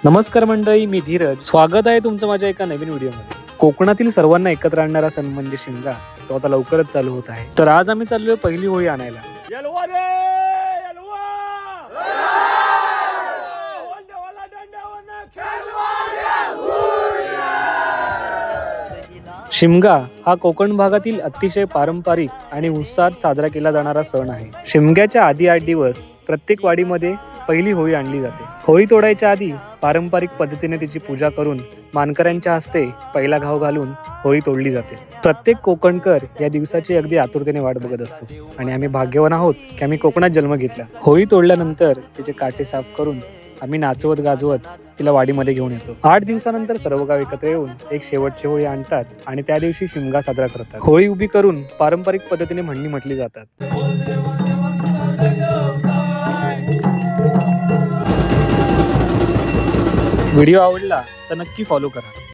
नमस्कार मंडळी, मी धीरज. स्वागत आहे तुमचं माझ्या एका नवीन व्हिडिओमध्ये. कोकणातील सर्वांना एकत्र आणणारा सण म्हणजे शिमगा. तो आता लवकरच चालू होत आहे. तर आज आम्ही चाललोय पहिली होळी आणायला. शिमगा हा कोकण भागातील अतिशय पारंपरिक आणि उत्साहात साजरा केला जाणारा सण आहे. शिमग्याच्या आधी 8 दिवस प्रत्येक वाडीमध्ये पहिली होळी आणली जाते. होळी तोडायच्या आधी पारंपरिक पद्धतीने तिची पूजा करून मानकऱ्यांच्या हस्ते पहिला घाव घालून होळी तोडली जाते. प्रत्येक कोकणकर या दिवसाची अगदी आतुरतेने वाट बघत असतो आणि आम्ही भाग्यवान आहोत की आम्ही कोकणात जन्म घेतला. होळी तोडल्यानंतर तिचे काटे साफ करून आम्ही नाचवत गाजवत तिला वाडीमध्ये घेऊन येतो. 8 दिवसानंतर सर्व गाव एकत्र येऊन एक शेवटची होळी आणतात आणि त्या दिवशी शिमगा साजरा करतात. होळी उभी करून पारंपरिक पद्धतीने म्हणणी म्हटली जातात. व्हिडिओ आवडला तर नक्की फॉलो करा.